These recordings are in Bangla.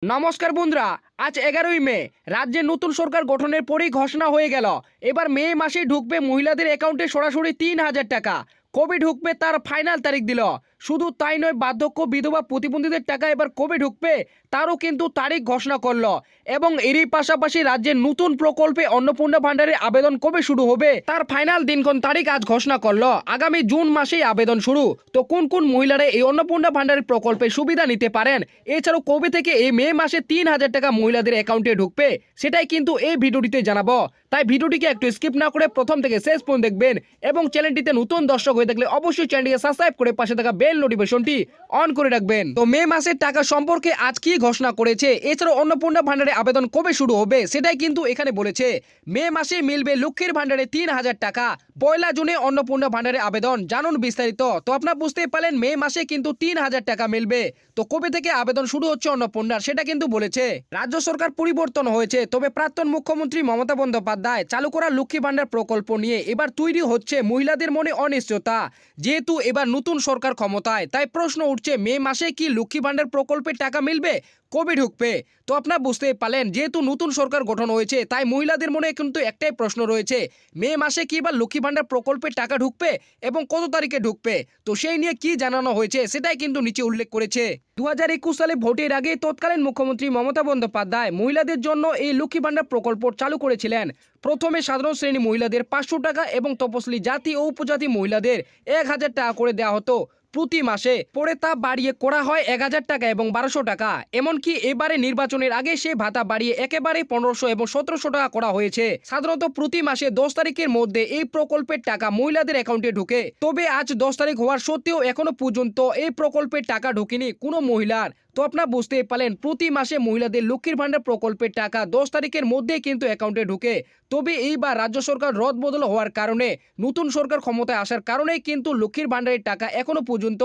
নমস্কার বন্ধুরা, আজ 11ই মে রাজ্যে নতুন সরকার গঠনের পরই ঘোষণা হয়ে গেল। এবার মে মাসে ঢুকবে মহিলাদের অ্যাকাউন্টে সরাসরি ৩,০০০ টাকা। কবে ঢুকবে তার ফাইনাল তারিখ দিল। শুধু তাই নয়, বার্ধক্য বিধবা প্রতিবন্ধীদের টাকা এবার কবে ঢুকবে তারও কিন্তু তারিখ ঘোষণা করলো। এবং এরই পাশাপাশি রাজ্যের নতুন প্রকল্পে অন্নপূর্ণা ভান্ডারের আবেদন কবে শুরু হবে তার ফাইনাল দিনক্ষণ তারিখ আজ ঘোষণা করলো। আগামী জুন মাসেই আবেদন শুরু। তো কোন কোন মহিলারা এই অন্নপূর্ণা ভান্ডারের প্রকল্পে সুবিধা নিতে পারেন, এছাড়াও কবে থেকে এই মে মাসে ৩,০০০ টাকা মহিলাদের অ্যাকাউন্টে ঢুকবে, সেটাই কিন্তু এই ভিডিওটিতে জানাবো। তাই ভিডিওটিকে একটু স্কিপ না করে প্রথম থেকে শেষ পর্যন্ত দেখবেন। এবং চ্যানেলটিতে নতুন দর্শক হয়ে থাকলে অবশ্যই চ্যানেলটিকে সাবস্ক্রাইব করে পাশে থাকা বেল নোটিফিকেশনটি অন করে রাখবেন। তো মে মাসের টাকা সম্পর্কে আজ কি ঘোষণা করেছে, এছাড়াও অন্নপূর্ণা ভান্ডারে আবেদন কবে শুরু হবে সেটাই কিন্তু এখানে বলেছে। মে মাসে মিলবে লক্ষ্মীর ভান্ডারে ৩,০০০ টাকা। ১ জুনে অন্নপূর্ণা ভান্ডারে আবেদন, জানুন বিস্তারিত। তো আপনারা বুঝতেই পারলেন মে মাসে কিন্তু ৩,০০০ টাকা মিলবে। তো কবে থেকে আবেদন শুরু হচ্ছে অন্নপূর্ণার সেটা কিন্তু বলেছে। রাজ্য সরকার পরিবর্তন হয়েছে, তবে প্রাক্তন মুখ্যমন্ত্রী মমতা বন্দ্যোপাধ্যায় চালু করা লক্ষ্মী ভান্ডার প্রকল্প নিয়ে এবার তৈরি হচ্ছে মহিলাদের মনে অনিশ্চয়তা। যেহেতু এবার নতুন সরকার ক্ষমতায়, তাই প্রশ্ন উঠছে মে মাসে কি লক্ষ্মী ভান্ডার প্রকল্পের টাকা মিলবে, কবে ঢুকবে। তো আপনারা বুঝতেই পারলেন যেহেতু নতুন সরকার গঠন হয়েছে, তাই মহিলাদের মনে কিন্তু একটাই প্রশ্ন রয়েছে, মে মাসে কি এবার লক্ষ্মী ভান্ডার প্রকল্পের টাকা ঢুকবে এবং কত তারিখে ঢুকবে। তো সেই নিয়ে কি জানানো হয়েছে সেটাই কিন্তু নিচে উল্লেখ করেছে। 2021 সালে ভোটের আগে তৎকালীন মুখ্যমন্ত্রী মমতা বন্দ্যোপাধ্যায় মহিলাদের জন্য এই লক্ষ্মী ভান্ডার প্রকল্প চালু করেছিলেন। প্রথমে সাধারণ শ্রেণী মহিলাদের 500 টাকা এবং তপশিলি জাতি ও উপজাতি মহিলাদের 1,000 টাকা করে দেওয়া হতো প্রতি মাসে। পরে তা বাড়িয়ে করা হয় 1,000 টাকা এবং 1200 টাকা। এমনকি এবারে নির্বাচনের আগে সে ভাতা বাড়িয়ে একেবারে 1500 এবং 1700 টাকা করা হয়েছে। সাধারণত প্রতি মাসে 10 তারিখের মধ্যে এই প্রকল্পের টাকা মহিলাদের অ্যাকাউন্টে ঢুকে। তবে আজ 10 তারিখ হওয়ার সত্ত্বেও এখনো পর্যন্ত এই প্রকল্পের টাকা ঢোকেনি কোনো মহিলার। তো আপনারা বুঝতেই পারলেন প্রতি মাসে মহিলাদের লক্ষ্মীর ভান্ডার প্রকল্পের টাকা 10 তারিখের মধ্যে কিন্তু অ্যাকাউন্টে ঢুকে। তবে এইবার রাজ্য সরকার রদবদল হওয়ার কারণে, নতুন সরকার ক্ষমতায় আসার কারণে কিন্তু লক্ষ্মীর ভান্ডারের টাকা এখনো পর্যন্ত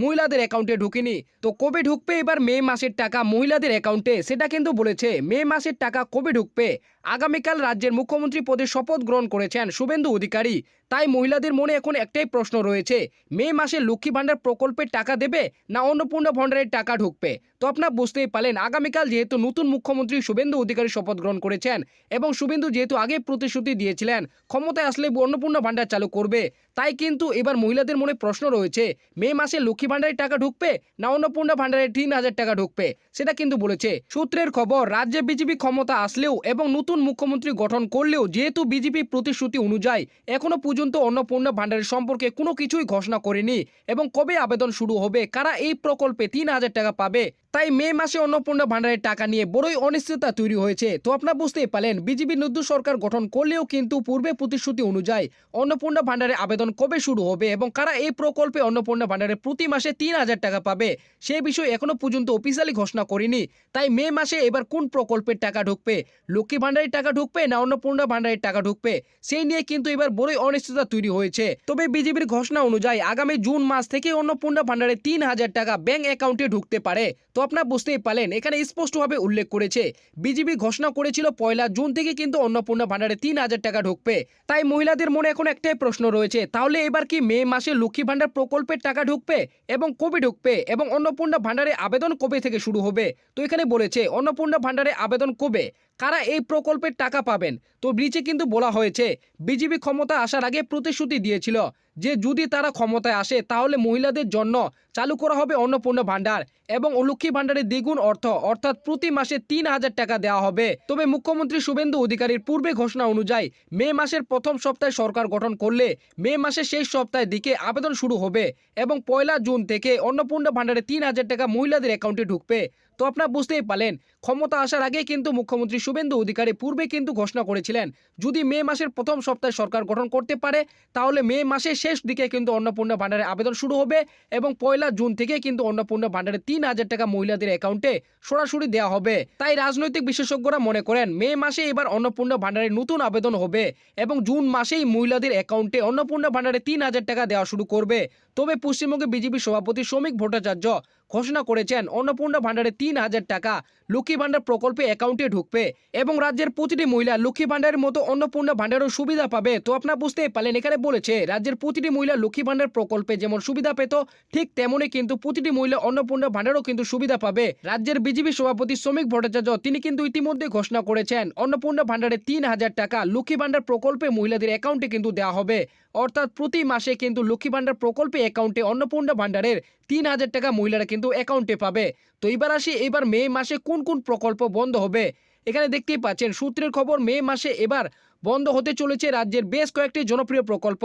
মহিলাদের অ্যাকাউন্টে ঢুকেনি। তো কবে ঢুকবে এবার মে মাসের টাকা মহিলাদের অ্যাকাউন্টে সেটা কিন্তু বলেছে। মে মাসের টাকা কবে ঢুকবে, আগামীকাল রাজ্যের মুখ্যমন্ত্রী পদে শপথ গ্রহণ করেছেন শুভেন্দু অধিকারী। তাই মহিলাদের মনে এখন একটাই প্রশ্ন রয়েছে, মে মাসে লক্ষ্মী ভান্ডার প্রকল্পের টাকা দেবে না অন্নপূর্ণা ভান্ডারের টাকা ঢুকবে। তো আপনারা বুঝতেই পারলেন আগামীকাল যেহেতু নতুন মুখ্যমন্ত্রী শুভেন্দু অধিকারী শপথ গ্রহণ করেছেন এবং শুভেন্দু যেহেতু আগে প্রতিশ্রুতি দিয়েছিলেন ক্ষমতায় আসলে অন্নপূর্ণা ভান্ডার চালু করবে, তাই কিন্তু এবার মহিলাদের মনে প্রশ্ন রয়েছে, মে মাসে লক্ষ্মী ভান্ডারের টাকা ঢুকবে না অন্নপূর্ণা ভান্ডারের 3,000 টাকা ঢুকবে, সেটা কিন্তু বলেছে। সূত্রের খবর, রাজ্যে বিজেপি ক্ষমতা আসলেও এবং নতুন মুখ্যমন্ত্রী গঠন করলেও যেহেতু বিজেপি প্রতিশ্রুতি অনুযায়ী এখনো পর্যন্ত অন্নপূর্ণা ভান্ডারের সম্পর্কে কোনো কিছুই ঘোষণা করেনি এবং কবে আবেদন শুরু হবে, কারা এই প্রকল্পে 3,000 টাকা পাবে, তাই মে মাসে অন্নপূর্ণা ভান্ডারের টাকা নিয়ে বড়ই অনিশ্চয়তা তৈরি হয়েছে। তো আপনারা বুঝতেই পারলেন বিজেপি নতুন সরকার গঠন করলেও কিন্তু পূর্বে প্রতিশ্রুতি অনুযায়ী অন্নপূর্ণা ভান্ডারে আবেদন কবে শুরু হবে এবং কারা এই প্রকল্পে অন্নপূর্ণা ভান্ডারে প্রতি মাসে 3,000 টাকা পাবে সে বিষয়ে এখনো পর্যন্ত অফিসিয়ালি ঘোষণা করেনি। তাই মে মাসে এবার কোন প্রকল্পের টাকা ঢুকবে, লক্ষ্মী ভান্ডারের টাকা ঢুকবে না অন্নপূর্ণা ভান্ডারের টাকা ঢুকবে, সেই নিয়ে কিন্তু এবার বড়ই অনিশ্চয়তা তৈরি হয়েছে। তবে বিজেপির ঘোষণা অনুযায়ী আগামী জুন মাস থেকে অন্নপূর্ণা ভান্ডারে 3,000 টাকা ব্যাংক অ্যাকাউন্টে ঢুকতে পারে। তো আপনারা বুঝতেই পারলেন এখানে স্পষ্টভাবে উল্লেখ করেছে, বিজেপি ঘোষণা করেছিল 1 জুন থেকে কিন্তু অন্নপূর্ণা ভান্ডারে 3,000 টাকা ঢুকবে। তাই মহিলাদের মনে এখন একটাই প্রশ্ন রয়েছে, তাহলে এবার কি মে মাসে লক্ষ্মী ভান্ডার প্রকল্পের টাকা ঢুকবে এবং কবে ঢুকবে এবং অন্নপূর্ণা ভান্ডারে আবেদন কবে থেকে শুরু হবে। তো এখানে বলেছে অন্নপূর্ণা ভান্ডারে আবেদন কবে, কারা এই প্রকল্পের টাকা পাবেন। তো ব্রিজে কিন্তু বলা হয়েছে বিজেপি ক্ষমতা আসার আগে প্রতিশ্রুতি দিয়েছিল যে যদি তারা ক্ষমতায় আসে তাহলে মহিলাদের জন্য চালু করা হবে অন্নপূর্ণা ভান্ডার এবং লক্ষ্মী ভান্ডারে দ্বিগুণ অর্থ অর্থাৎ প্রতি মাসে 3,000 টাকা দেওয়া হবে। তবে মুখ্যমন্ত্রী শুভেন্দু অধিকারীর পূর্বে ঘোষণা অনুযায়ী মে মাসের প্রথম সপ্তাহে সরকার গঠন করলে মে মাসের শেষ সপ্তাহের দিকে আবেদন শুরু হবে এবং 1 জুন থেকে অন্নপূর্ণা ভান্ডারে 3,000 টাকা মহিলাদের অ্যাকাউন্টে ঢুকবে। তো আপনারা বুঝতেই পারলেন ক্ষমতা আসার আগে কিন্তু মুখ্যমন্ত্রী শুভেন্দু অধিকারী পূর্বে কিন্তু ঘোষণা করেছিলেন যদি মে মাসের প্রথম সপ্তাহে সরকার গঠন করতে পারে তাহলে মে মাসের শেষ দিকে কিন্তু অন্নপূর্ণা ভান্ডারে আবেদন শুরু হবে এবং 1 জুন থেকে কিন্তু অন্নপূর্ণা ভান্ডারে 3,000 টাকা মহিলাদের অ্যাকাউন্টে সরাসরি দেওয়া হবে। তাই রাজনৈতিক বিশেষজ্ঞরা মনে করেন মে মাসে এবার অন্নপূর্ণা ভান্ডারে নতুন আবেদন হবে এবং জুন মাসেই মহিলাদের অ্যাকাউন্টে অন্নপূর্ণা ভান্ডারে 3,000 টাকা দেওয়া শুরু করবে। তবে পশ্চিমবঙ্গে বিজেপি সভাপতি শ্রমিক ভট্টাচার্য ঘোষণা করেছেন অন্নপূর্ণা ভান্ডারে 3,000 টাকা লক্ষ্মী ভান্ডার প্রকল্পে অ্যাকাউন্টে ঢুকবে এবং রাজ্যের প্রতিটি মহিলা লক্ষ্মী ভান্ডারের মতো অন্নপূর্ণা ভান্ডারের সুবিধা পাবে। তো আপনারা বুঝতেই পারলেন, এখানে বলেছে রাজ্যের প্রতিটি মহিলা লক্ষ্মী ভান্ডার প্রকল্পে যেমন সুবিধা পেত, ঠিক তেমনই কিন্তু প্রতিটি মহিলা অন্নপূর্ণা ভান্ডারও কিন্তু সুবিধা পাবে। রাজ্যের বিজেপি সভাপতি শ্রমিক ভট্টাচার্য তিনি কিন্তু ইতিমধ্যে ঘোষণা করেছেন অন্নপূর্ণা ভান্ডারে 3,000 টাকা লক্ষ্মী ভান্ডার প্রকল্পে মহিলাদের অ্যাকাউন্টে কিন্তু দেওয়া হবে। অর্থাৎ প্রতি মাসে কিন্তু লক্ষ্মী ভান্ডার প্রকল্পে অ্যাকাউন্টে অন্নপূর্ণা ভান্ডারের 3,000 টাকা মহিলারা কিন্তু অ্যাকাউন্টে পাবে। তো এবার আসি, এবার মে মাসে কোন কোন প্রকল্প বন্ধ হবে। এখানে দেখতেই পাচ্ছেন সূত্রের খবর, মে মাসে এবার বন্ধ হতে চলেছে রাজ্যের বেশ কয়েকটি জনপ্রিয় প্রকল্প।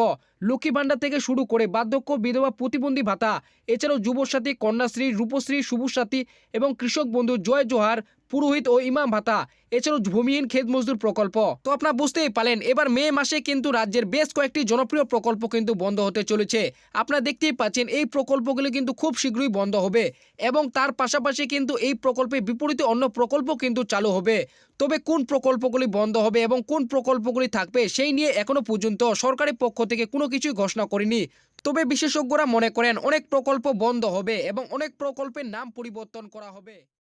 লক্ষ্মী ভান্ডার থেকে শুরু করে বার্ধক্য বিধবা প্রতিবন্ধী ভাতা, এছাড়াও যুবসাথী, কন্যাশ্রী, রূপশ্রী, সবুজ সাথী এবং কৃষক বন্ধু, জয় জোহার, পুরোহিত ও ইমাম ভাতা, এছাড়াও ভূমিহীন ক্ষেত মজদুর প্রকল্প। তো আপনারা বুঝতেই পারলেন, এবার মে মাসে কিন্তু রাজ্যের বেশ কয়েকটি জনপ্রিয় প্রকল্প কিন্তু বন্ধ হতে চলেছে। আপনারা দেখতেই পাচ্ছেন এই প্রকল্পগুলি কিন্তু খুব শীঘ্রই বন্ধ হবে এবং তার পাশাপাশি কিন্তু এই প্রকল্পের বিপরীতে অন্য প্রকল্প কিন্তু চালু হবে। তবে কোন প্রকল্পগুলি বন্ধ হবে এবং কোন প্রকল্পগুলি থাকবে সেই নিয়ে এখনো পর্যন্ত সরকারের পক্ষ থেকে কোনো কিছুই ঘোষণা করেনি। তবে বিশেষজ্ঞরা মনে করেন অনেক প্রকল্প বন্ধ হবে এবং অনেক প্রকল্পের নাম পরিবর্তন করা হবে।